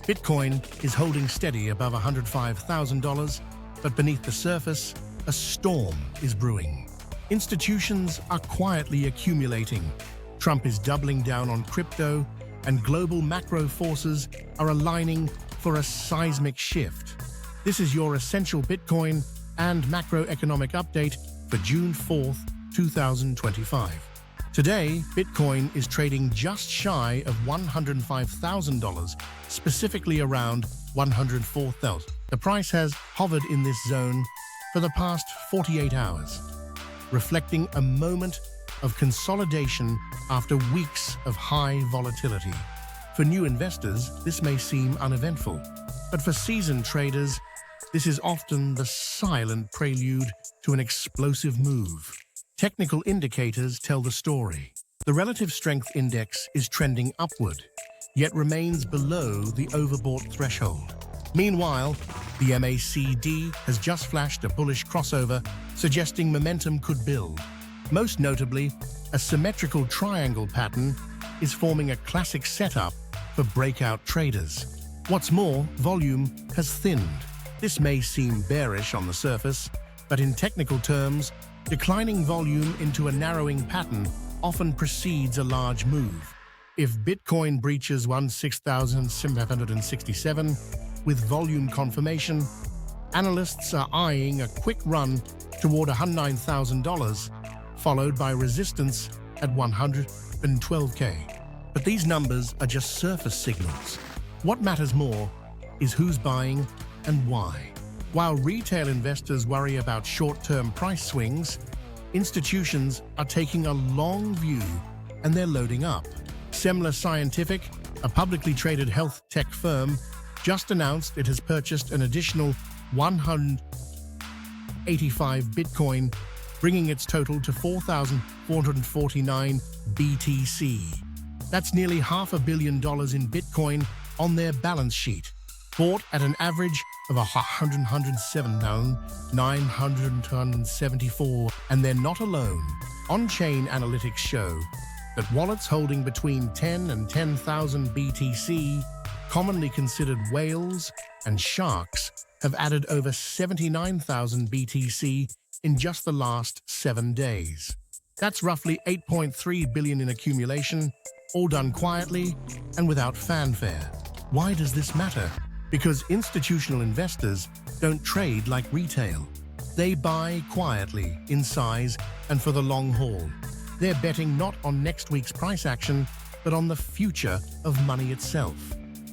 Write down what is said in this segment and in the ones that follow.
Bitcoin is holding steady above $105,000, but beneath the surface, a storm is brewing. Institutions are quietly accumulating. Trump is doubling down on crypto, and global macro forces are aligning for a seismic shift. This is your essential Bitcoin and macroeconomic update for June 4th, 2025. Today, Bitcoin is trading just shy of $105,000, specifically around $104,000. The price has hovered in this zone for the past 48 hours, reflecting a moment of consolidation after weeks of high volatility. For new investors, this may seem uneventful, but for seasoned traders, this is often the silent prelude to an explosive move. Technical indicators tell the story. The relative strength index is trending upward, yet remains below the overbought threshold. Meanwhile, the MACD has just flashed a bullish crossover, suggesting momentum could build. Most notably, a symmetrical triangle pattern is forming a classic setup for breakout traders. What's more, volume has thinned. This may seem bearish on the surface, but in technical terms, declining volume into a narrowing pattern often precedes a large move. If Bitcoin breaches 16,767 with volume confirmation, analysts are eyeing a quick run toward $109,000, followed by resistance at $112K. But these numbers are just surface signals. What matters more is who's buying and why. While retail investors worry about short-term price swings, institutions are taking a long view and they're loading up. Semler Scientific, a publicly traded health tech firm, just announced it has purchased an additional 185 Bitcoin, bringing its total to 4,449 BTC. That's nearly $500 million in Bitcoin on their balance sheet, bought at an average of 107,974, and they're not alone. On-chain analytics show that wallets holding between 10 and 10,000 BTC, commonly considered whales and sharks, have added over 79,000 BTC in just the last 7 days. That's roughly $8.3 billion in accumulation, all done quietly and without fanfare. Why does this matter? Because institutional investors don't trade like retail. They buy quietly, in size, and for the long haul. They're betting not on next week's price action, but on the future of money itself.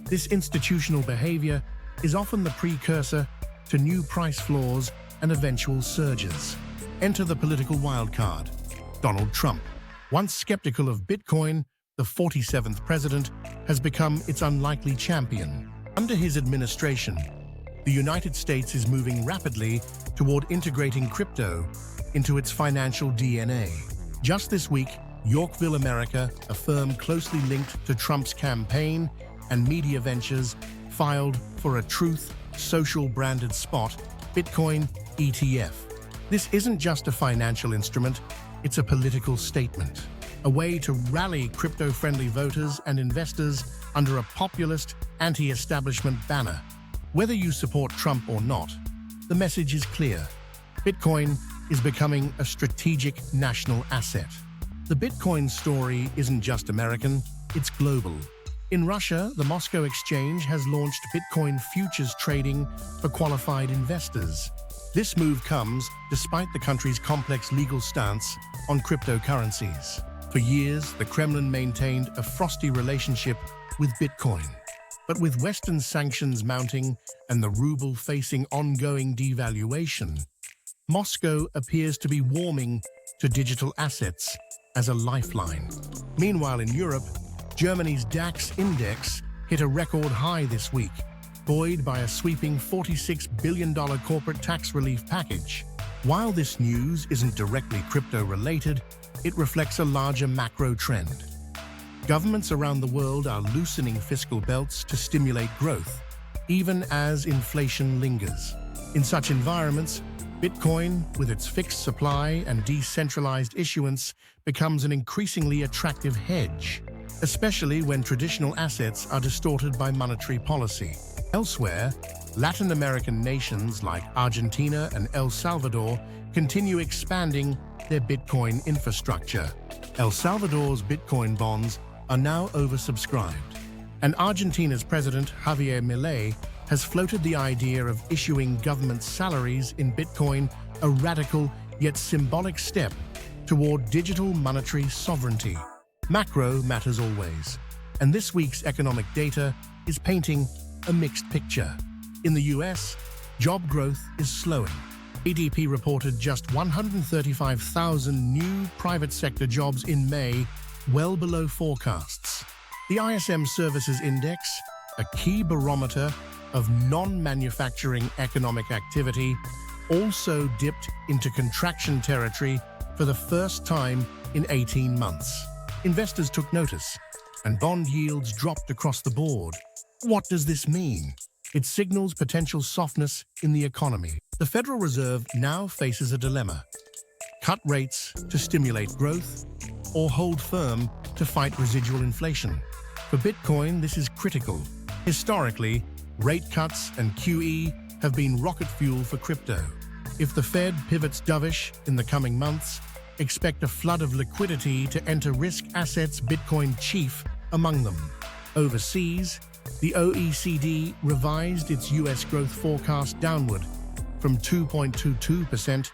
This institutional behavior is often the precursor to new price floors and eventual surges. Enter the political wildcard, Donald Trump. Once skeptical of Bitcoin, the 47th president has become its unlikely champion. Under his administration, the United States is moving rapidly toward integrating crypto into its financial DNA. Just this week, Yorkville, America, a firm closely linked to Trump's campaign and media ventures, filed for a Truth Social branded spot Bitcoin ETF. This isn't just a financial instrument, it's a political statement, a way to rally crypto-friendly voters and investors under a populist, anti-establishment banner. Whether you support Trump or not, the message is clear. Bitcoin is becoming a strategic national asset. The Bitcoin story isn't just American, it's global. In Russia, the Moscow exchange has launched Bitcoin futures trading for qualified investors. This move comes despite the country's complex legal stance on cryptocurrencies. For years, the Kremlin maintained a frosty relationship with Bitcoin. But with Western sanctions mounting and the ruble facing ongoing devaluation, Moscow appears to be warming to digital assets as a lifeline. Meanwhile, in Europe, Germany's DAX index hit a record high this week, buoyed by a sweeping $46 billion corporate tax relief package. While this news isn't directly crypto-related, it reflects a larger macro trend. Governments around the world are loosening fiscal belts to stimulate growth, even as inflation lingers. In such environments, Bitcoin, with its fixed supply and decentralized issuance, becomes an increasingly attractive hedge. especially when traditional assets are distorted by monetary policy. Elsewhere, Latin American nations like Argentina and El Salvador continue expanding their Bitcoin infrastructure. El Salvador's Bitcoin bonds are now oversubscribed, and Argentina's President Javier Milei has floated the idea of issuing government salaries in Bitcoin, a radical yet symbolic step toward digital monetary sovereignty. Macro matters always, and this week's economic data is painting a mixed picture. In the US, job growth is slowing. ADP reported just 135,000 new private sector jobs in May, well below forecasts. The ISM Services Index, a key barometer of non-manufacturing economic activity, also dipped into contraction territory for the first time in 18 months. Investors took notice, and bond yields dropped across the board. What does this mean? It signals potential softness in the economy. The Federal Reserve now faces a dilemma: cut rates to stimulate growth, or hold firm to fight residual inflation. For Bitcoin, this is critical. Historically, rate cuts and QE have been rocket fuel for crypto. If the Fed pivots dovish in the coming months, expect a flood of liquidity to enter risk assets, Bitcoin chief among them. Overseas, the OECD revised its US growth forecast downward from 2.22%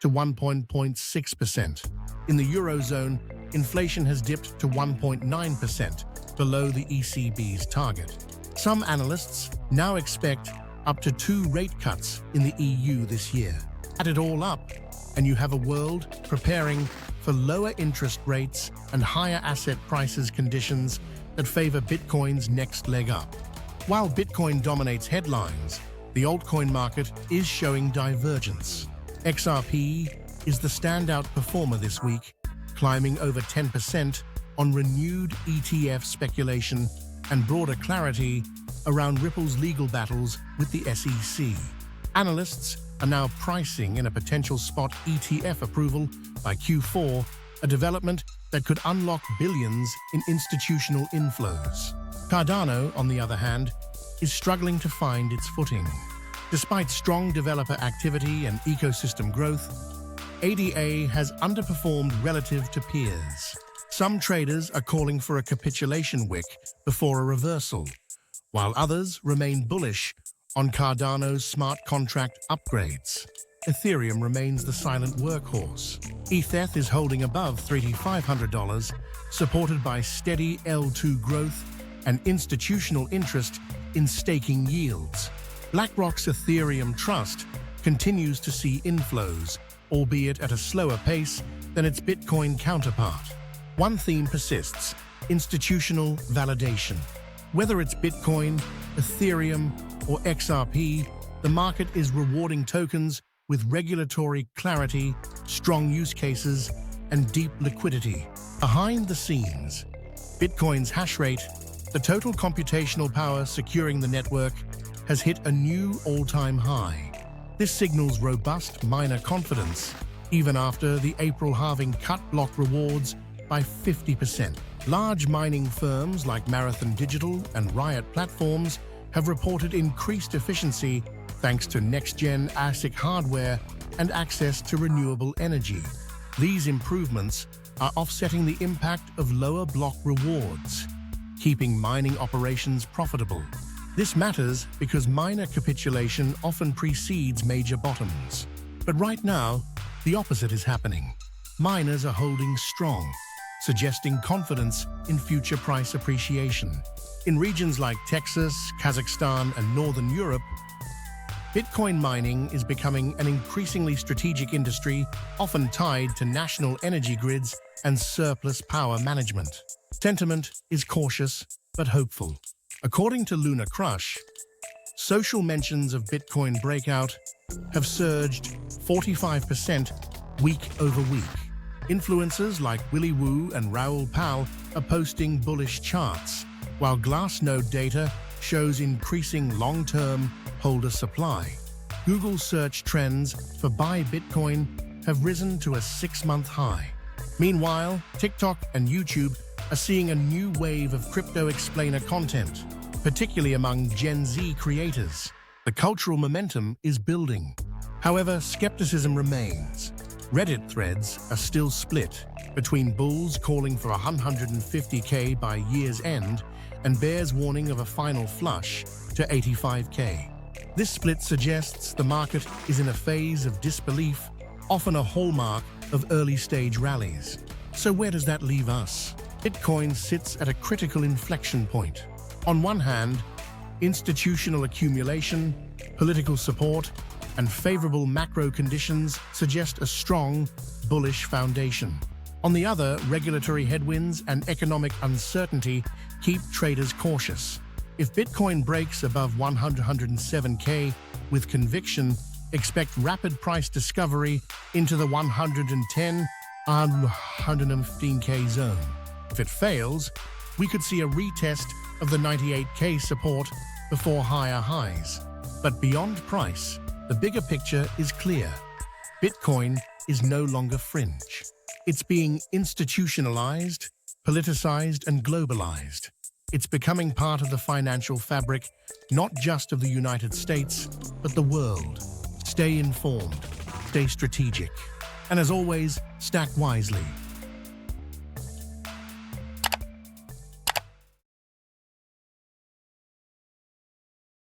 to 1.6%. In the Eurozone, inflation has dipped to 1.9%, below the ECB's target. Some analysts now expect up to 2 rate cuts in the EU this year. Add it all up, and you have a world preparing for lower interest rates and higher asset prices conditions that favor Bitcoin's next leg up. While Bitcoin dominates headlines, the altcoin market is showing divergence. XRP is the standout performer this week, climbing over 10% on renewed ETF speculation and broader clarity around Ripple's legal battles with the SEC. Analysts are now pricing in a potential spot ETF approval by Q4, a development that could unlock billions in institutional inflows. Cardano, on the other hand, is struggling to find its footing. Despite strong developer activity and ecosystem growth, ADA has underperformed relative to peers. Some traders are calling for a capitulation wick before a reversal, while others remain bullish on Cardano's smart contract upgrades. Ethereum remains the silent workhorse. ETH is holding above $3,500, supported by steady L2 growth and institutional interest in staking yields. BlackRock's Ethereum Trust continues to see inflows, albeit at a slower pace than its Bitcoin counterpart. One theme persists: institutional validation. Whether it's Bitcoin, Ethereum, or XRP, the market is rewarding tokens with regulatory clarity, strong use cases, and deep liquidity. Behind the scenes, Bitcoin's Hashrate, the total computational power securing the network, has hit a new all-time high. This signals robust miner confidence, even after the April halving cut block rewards by 50%. Large mining firms like Marathon Digital and Riot Platforms have reported increased efficiency thanks to next-gen ASIC hardware and access to renewable energy. These improvements are offsetting the impact of lower block rewards, keeping mining operations profitable. This matters because miner capitulation often precedes major bottoms. But right now, the opposite is happening. Miners are holding strong, suggesting confidence in future price appreciation. In regions like Texas, Kazakhstan, and Northern Europe, Bitcoin mining is becoming an increasingly strategic industry, often tied to national energy grids and surplus power management. Sentiment is cautious but hopeful. According to Lunar Crush, social mentions of Bitcoin breakout have surged 45% week over week. Influencers like Willy Woo and Raoul Pal are posting bullish charts, while Glassnode data shows increasing long-term holder supply. Google search trends for Buy Bitcoin have risen to a 6-month high. Meanwhile, TikTok and YouTube are seeing a new wave of crypto explainer content, particularly among Gen Z creators. The cultural momentum is building. However, skepticism remains. Reddit threads are still split between bulls calling for 150K by year's end and bears warning of a final flush to 85K. This split suggests the market is in a phase of disbelief, often a hallmark of early-stage rallies. So where does that leave us? Bitcoin sits at a critical inflection point. On one hand, institutional accumulation, political support, and favorable macro conditions suggest a strong, bullish foundation. On the other, regulatory headwinds and economic uncertainty keep traders cautious. If Bitcoin breaks above 107K with conviction, expect rapid price discovery into the 110 and 115K zone. If it fails, we could see a retest of the 98K support before higher highs. But beyond price, the bigger picture is clear. Bitcoin is no longer fringe. It's being institutionalized, politicized, and globalized. It's becoming part of the financial fabric, not just of the United States, but the world. Stay informed, stay strategic, and as always, stack wisely.